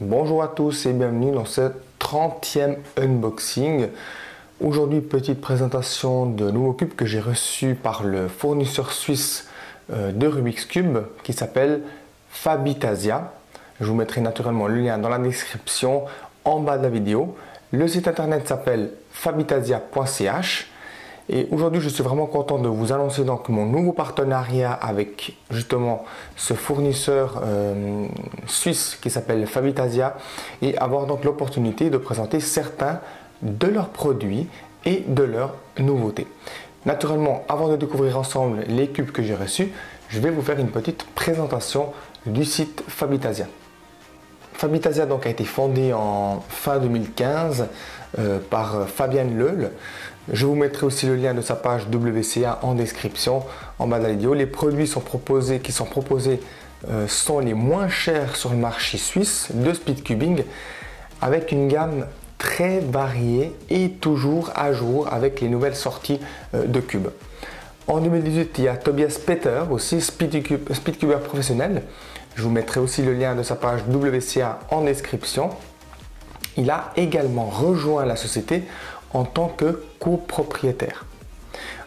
Bonjour à tous et bienvenue dans ce 30e unboxing. Aujourd'hui, petite présentation de nouveaux cubes que j'ai reçus par le fournisseur suisse de Rubik's Cube qui s'appelle Fabitasia. Je vous mettrai naturellement le lien dans la description en bas de la vidéo. Le site internet s'appelle fabitasia.ch. Et aujourd'hui, je suis vraiment content de vous annoncer donc mon nouveau partenariat avec justement ce fournisseur suisse qui s'appelle Fabitasia et avoir donc l'opportunité de présenter certains de leurs produits et de leurs nouveautés. Naturellement, avant de découvrir ensemble les cubes que j'ai reçus, je vais vous faire une petite présentation du site Fabitasia. Fabitasia donc a été fondé en fin 2015 par Fabienne Leul. Je vous mettrai aussi le lien de sa page WCA en description en bas de la vidéo. Les produits qui sont proposés sont les moins chers sur le marché suisse de speedcubing avec une gamme très variée et toujours à jour avec les nouvelles sorties de cubes. En 2018, il y a Tobias Peter, aussi speedcuber professionnel. Je vous mettrai aussi le lien de sa page WCA en description. Il a également rejoint la société en tant que copropriétaire.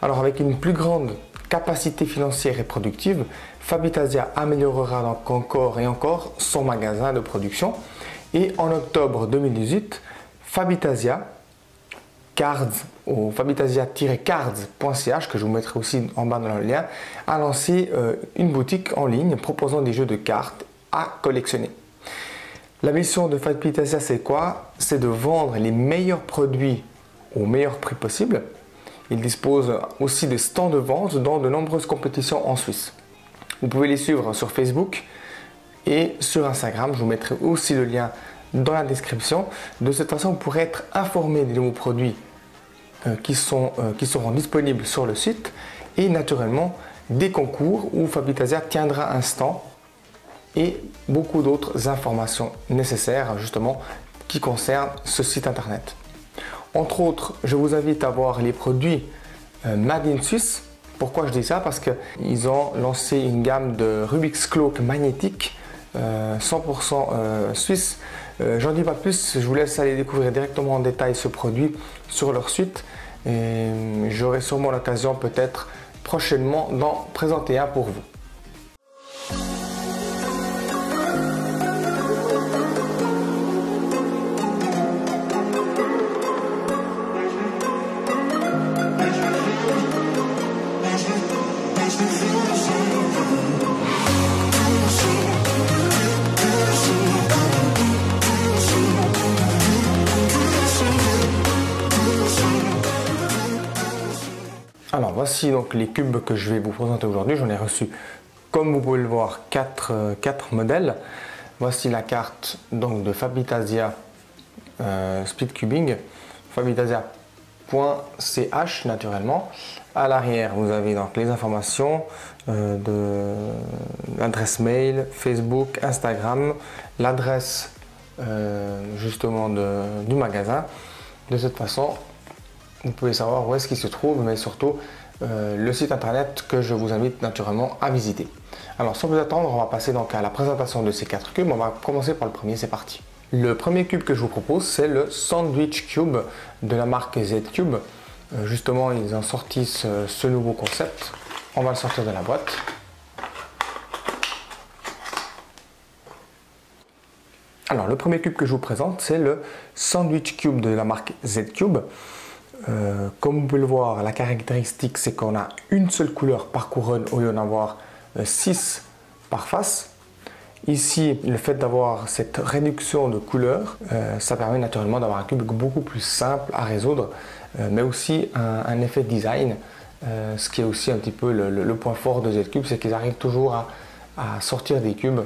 Alors avec une plus grande capacité financière et productive, Fabitasia améliorera donc encore et encore son magasin de production. Et en octobre 2018, Fabitasia Cards ou fabitasia-cards.ch, que je vous mettrai aussi en bas dans le lien, a lancé une boutique en ligne proposant des jeux de cartes à collectionner. La mission de Fabitasia, c'est quoi? C'est de vendre les meilleurs produits au meilleur prix possible. Il dispose aussi de stands de vente dans de nombreuses compétitions en Suisse. Vous pouvez les suivre sur Facebook et sur Instagram. Je vous mettrai aussi le lien dans la description. De cette façon, vous pourrez être informé des nouveaux produits qui seront disponibles sur le site et naturellement des concours où Fabitasia tiendra un stand et beaucoup d'autres informations nécessaires justement qui concernent ce site internet. Entre autres, je vous invite à voir les produits Made in Suisse. Pourquoi je dis ça? Parce qu'ils ont lancé une gamme de Rubik's Clock magnétique 100% suisse. J'en dis pas plus, je vous laisse aller découvrir directement en détail ce produit sur leur site. Et j'aurai sûrement l'occasion peut-être prochainement d'en présenter un pour vous. Alors voici donc les cubes que je vais vous présenter aujourd'hui. J'en ai reçu, comme vous pouvez le voir, 4 modèles. Voici la carte donc de Fabitasia Speedcubing, fabitasia.ch naturellement. À l'arrière, vous avez donc les informations de l'adresse mail, Facebook, Instagram, l'adresse justement du magasin. De cette façon, vous pouvez savoir où est-ce qu'il se trouve, mais surtout le site internet que je vous invite naturellement à visiter. Alors sans plus attendre, on va passer donc à la présentation de ces 4 cubes. On va commencer par le premier, c'est parti. Le premier cube que je vous propose, c'est le Sandwich Cube de la marque Z-Cube. Justement, ils ont sorti ce nouveau concept. On va le sortir de la boîte. Alors le premier cube que je vous présente, c'est le Sandwich Cube de la marque Z-Cube. Comme vous pouvez le voir, la caractéristique c'est qu'on a une seule couleur par couronne au lieu d'en avoir 6 par face. Ici, le fait d'avoir cette réduction de couleurs, ça permet naturellement d'avoir un cube beaucoup plus simple à résoudre, mais aussi un effet design, ce qui est aussi un petit peu le point fort de Z-Cube, c'est qu'ils arrivent toujours à sortir des cubes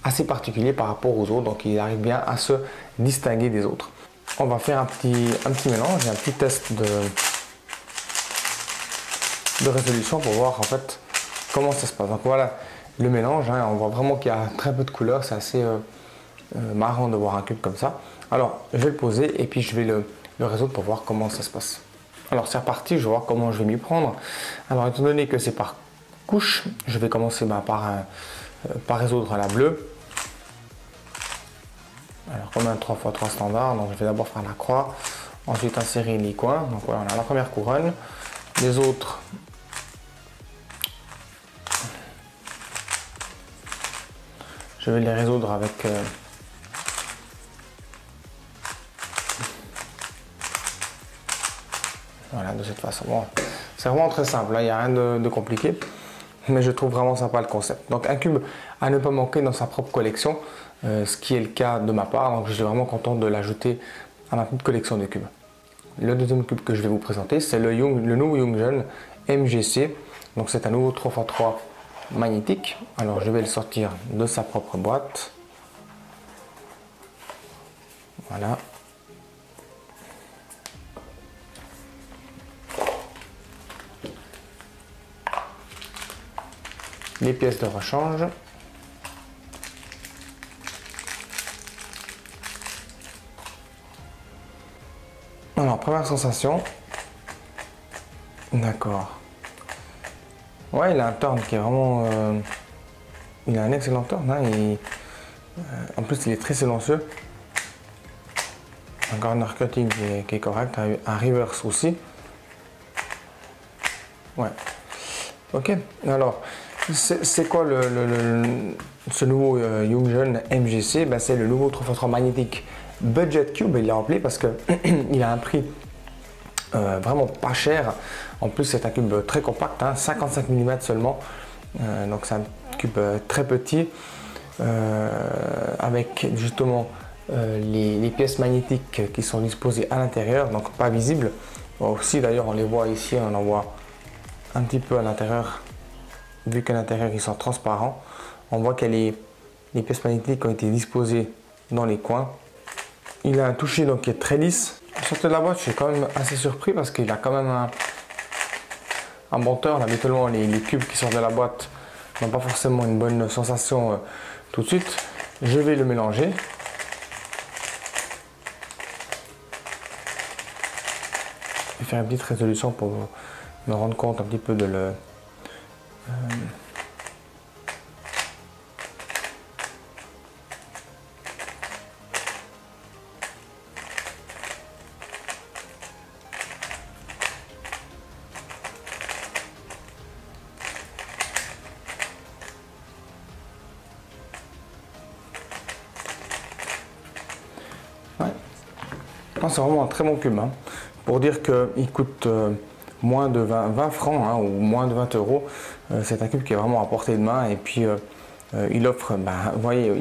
assez particuliers par rapport aux autres, donc ils arrivent bien à se distinguer des autres. On va faire un petit mélange et un petit test de résolution pour voir en fait comment ça se passe. Donc voilà le mélange, hein, on voit vraiment qu'il y a très peu de couleurs, c'est assez marrant de voir un cube comme ça. Alors je vais le poser et puis je vais le résoudre pour voir comment ça se passe. Alors c'est reparti, je vais voir comment je vais m'y prendre. Alors étant donné que c'est par couche, je vais commencer par résoudre la bleue. Alors comme un 3x3 standard, donc je vais d'abord faire la croix, ensuite insérer les coins. Donc voilà, on a la première couronne. Les autres, je vais les résoudre avec voilà, de cette façon. Bon, c'est vraiment très simple, il n'y a rien de compliqué, mais je trouve vraiment sympa le concept. Donc un cube à ne pas manquer dans sa propre collection, ce qui est le cas de ma part, donc je suis vraiment content de l'ajouter à ma petite collection de cubes. Le deuxième cube que je vais vous présenter, c'est le nouveau Yongjeon MGC. Donc c'est un nouveau 3x3 magnétique. Alors je vais le sortir de sa propre boîte. Voilà. Les pièces de rechange. Alors, première sensation. D'accord. Ouais, il a un turn qui est vraiment... il a un excellent turn. Hein, en plus, il est très silencieux. Un corner cutting qui est correct. Un reverse aussi. Ouais. Ok. Alors, c'est quoi ce nouveau Yongjeon MGC? Ben, c'est le nouveau 3x3 magnétique Budget Cube. Il l'a appelé parce que il a un prix vraiment pas cher. En plus, c'est un cube très compact, hein, 55 mm seulement. Donc, c'est un cube très petit avec justement les pièces magnétiques qui sont disposées à l'intérieur, donc pas visibles. Aussi, d'ailleurs, on les voit ici, on en voit un petit peu à l'intérieur, vu qu'à l'intérieur ils sont transparents. On voit que les pièces magnétiques ont été disposées dans les coins. Il a un toucher donc qui est très lisse. Sorti de la boîte, je suis quand même assez surpris parce qu'il a quand même un bon turn. Habituellement, les cubes qui sortent de la boîte n'ont pas forcément une bonne sensation tout de suite. Je vais le mélanger. Je vais faire une petite résolution pour me rendre compte un petit peu de le... Ouais. C'est vraiment un très bon cube. Hein. Pour dire qu'il coûte moins de 20 francs hein, ou moins de 20 euros, c'est un cube qui est vraiment à portée de main. Et puis il offre, vous voyez,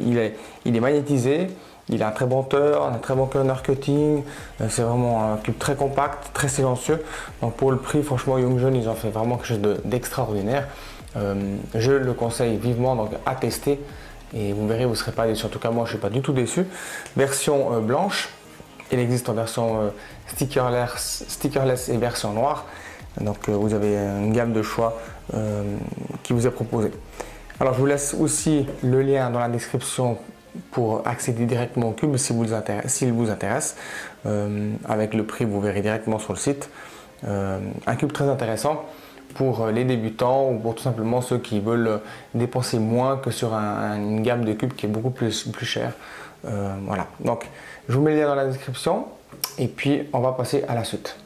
il est magnétisé, il a un très bon turn, un très bon corner cutting. C'est vraiment un cube très compact, très silencieux. Donc pour le prix, franchement, Yongjeon, ils ont fait vraiment quelque chose d'extraordinaire. Je le conseille vivement donc, à tester. Et vous verrez, vous ne serez pas déçu. En tout cas, moi, je ne suis pas du tout déçu. Version blanche. Il existe en version stickerless et version noire. Donc, vous avez une gamme de choix qui vous est proposée. Alors, je vous laisse aussi le lien dans la description pour accéder directement au cube s'il vous intéresse. Avec le prix, vous verrez directement sur le site. Un cube très intéressant pour les débutants ou pour tout simplement ceux qui veulent dépenser moins que sur une gamme de cubes qui est beaucoup plus chère. Voilà, donc je vous mets le lien dans la description et puis on va passer à la suite.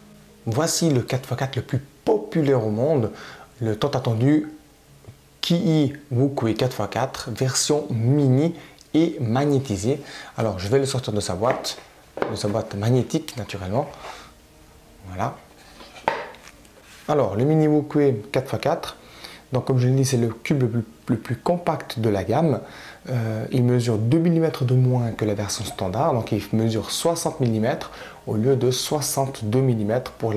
Voici le 4x4 le plus populaire au monde, le tant attendu Kiyi Wukui 4x4 version mini et magnétisée. Alors je vais le sortir de sa boîte magnétique naturellement. Voilà. Alors, le Mini Wukui 4x4, donc comme je l'ai dit, c'est le cube le plus compact de la gamme. Il mesure 2 mm de moins que la version standard, donc il mesure 60 mm au lieu de 62 mm pour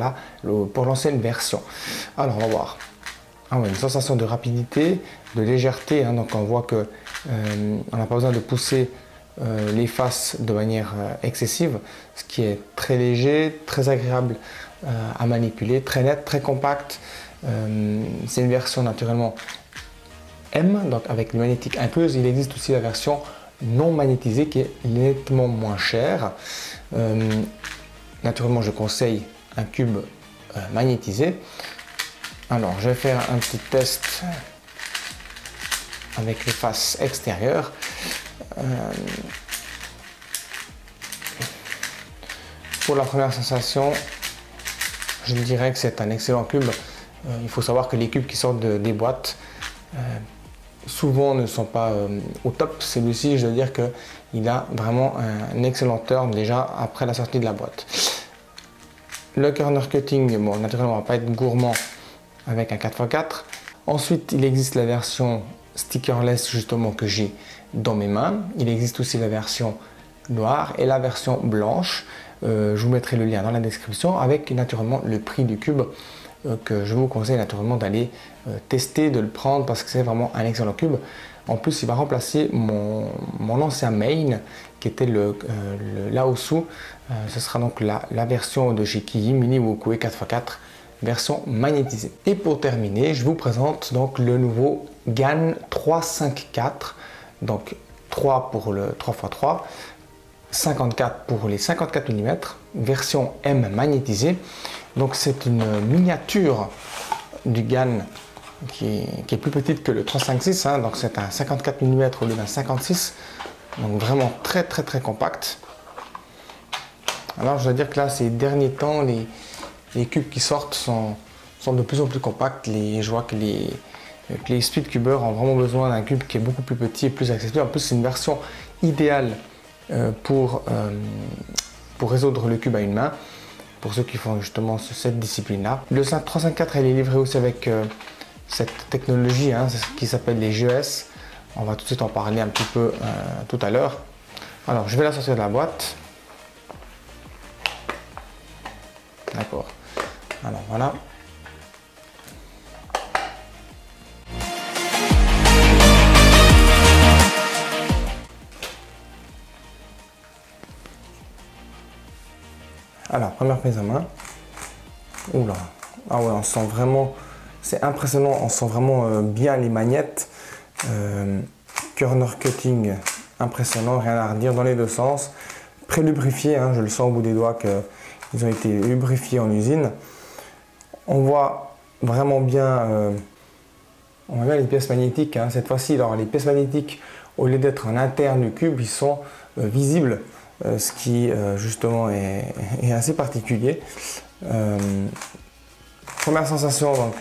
l'ancienne version. Alors, on va voir. Ah ouais, une sensation de rapidité, de légèreté, hein, donc on voit que on n'a pas besoin de pousser les faces de manière excessive, ce qui est très léger, très agréable à manipuler, très net, très compact. C'est une version naturellement M, donc avec une magnétique incluse. Il existe aussi la version non magnétisée qui est nettement moins chère. Naturellement, je conseille un cube magnétisé. Alors, je vais faire un petit test avec les faces extérieures. Pour la première sensation, je dirais que c'est un excellent cube. Il faut savoir que les cubes qui sortent des boîtes souvent ne sont pas au top. Celui-ci, je veux dire qu'il a vraiment un excellent turn déjà après la sortie de la boîte. Le corner cutting, bon, naturellement, on ne va pas être gourmand avec un 4x4. Ensuite, il existe la version stickerless justement que j'ai dans mes mains. Il existe aussi la version noire et la version blanche. Je vous mettrai le lien dans la description avec naturellement le prix du cube que je vous conseille naturellement d'aller tester, de le prendre parce que c'est vraiment un excellent cube. En plus, il va remplacer mon ancien main qui était le Laosu. Ce sera donc la version de chez Kiyi Mini Wokue 4x4 version magnétisée. Et pour terminer, je vous présente donc le nouveau GAN 354, donc 3 pour le 3x3, 54 pour les 54 mm, version M magnétisée. Donc c'est une miniature du GAN qui est plus petite que le 356, hein, donc c'est un 54 mm au lieu d'un 56, donc vraiment très compact. Alors je dois dire que là ces derniers temps les cubes qui sortent sont de plus en plus compacts. Je vois que les speedcubers ont vraiment besoin d'un cube qui est beaucoup plus petit et plus accessible. En plus c'est une version idéale pour résoudre le cube à une main, pour ceux qui font justement cette discipline-là. Le 354 elle est livré aussi avec cette technologie hein, qui s'appelle les GES. On va tout de suite en parler un petit peu tout à l'heure. Alors je vais la sortir de la boîte. D'accord. Alors voilà. Alors, première prise en main. Oula. Ah ouais, on sent vraiment, c'est impressionnant, on sent vraiment bien les magnettes. Corner cutting, impressionnant, rien à redire dans les deux sens. Pré-lubrifié, hein, je le sens au bout des doigts qu'ils ont été lubrifiés en usine. On voit vraiment bien, les pièces magnétiques, hein, cette fois-ci. Alors les pièces magnétiques, au lieu d'être en interne du cube, ils sont visibles. Ce qui justement est assez particulier. Première sensation donc,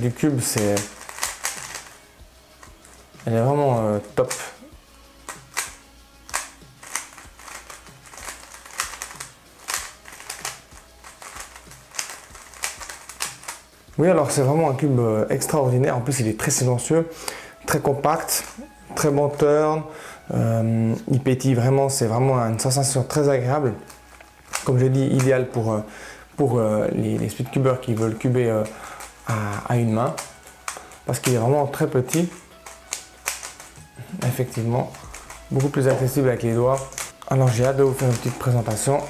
du cube, elle est vraiment top. Oui, alors c'est vraiment un cube extraordinaire. En plus, il est très silencieux, très compact, très bon turn. Il pétille vraiment, c'est vraiment une sensation très agréable. Comme j'ai dit, idéal pour les speedcubers qui veulent cuber à une main, parce qu'il est vraiment très petit. Effectivement, beaucoup plus accessible avec les doigts. Alors j'ai hâte de vous faire une petite présentation.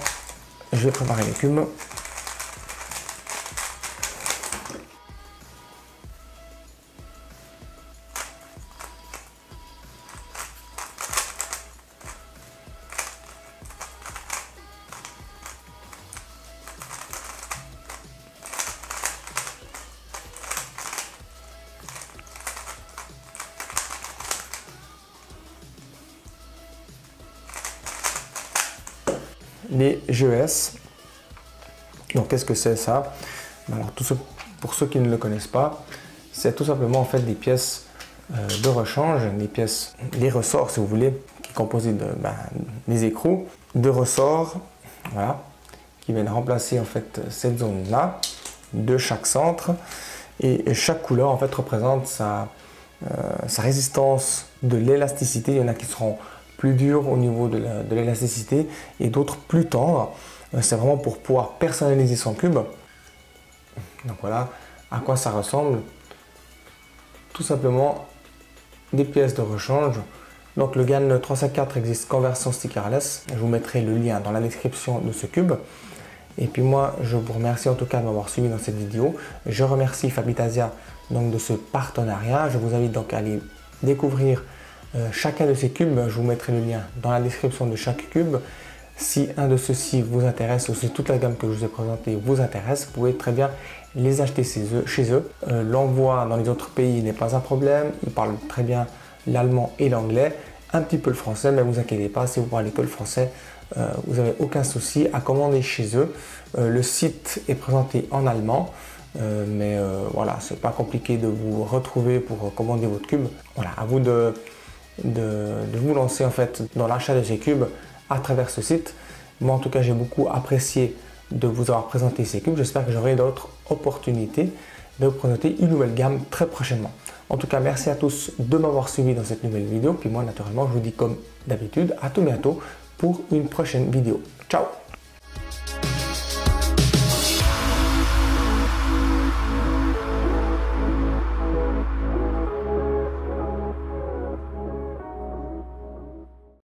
Je vais préparer les cubes. Les GES. Donc qu'est-ce que c'est ça? Alors pour ceux qui ne le connaissent pas, c'est tout simplement en fait des pièces de rechange, des ressorts si vous voulez, qui sont composés des écrous, de ressorts, voilà, qui viennent remplacer en fait cette zone là de chaque centre, et chaque couleur en fait représente sa résistance de l'élasticité. Il y en a qui seront plus durs au niveau de l'élasticité et d'autres plus tendres. C'est vraiment pour pouvoir personnaliser son cube. Donc voilà à quoi ça ressemble. Tout simplement des pièces de rechange. Donc le GAN 354 existe qu'en version stickerless. Je vous mettrai le lien dans la description de ce cube. Et puis moi, je vous remercie en tout cas de m'avoir suivi dans cette vidéo. Je remercie Fabitasia donc de ce partenariat. Je vous invite donc à aller découvrir chacun de ces cubes. Je vous mettrai le lien dans la description de chaque cube. Si un de ceux-ci vous intéresse, ou si toute la gamme que je vous ai présentée vous intéresse, vous pouvez très bien les acheter chez eux. L'envoi dans les autres pays n'est pas un problème. Ils parlent très bien l'allemand et l'anglais, un petit peu le français, mais ne vous inquiétez pas, si vous parlez que le français, vous n'avez aucun souci à commander chez eux. Le site est présenté en allemand, mais voilà, c'est pas compliqué de vous retrouver pour commander votre cube. Voilà, à vous de vous lancer en fait dans l'achat de ces cubes à travers ce site. Moi en tout cas j'ai beaucoup apprécié de vous avoir présenté ces cubes. J'espère que j'aurai d'autres opportunités de vous présenter une nouvelle gamme très prochainement. En tout cas merci à tous de m'avoir suivi dans cette nouvelle vidéo. Puis moi naturellement je vous dis comme d'habitude à tout bientôt pour une prochaine vidéo. Ciao!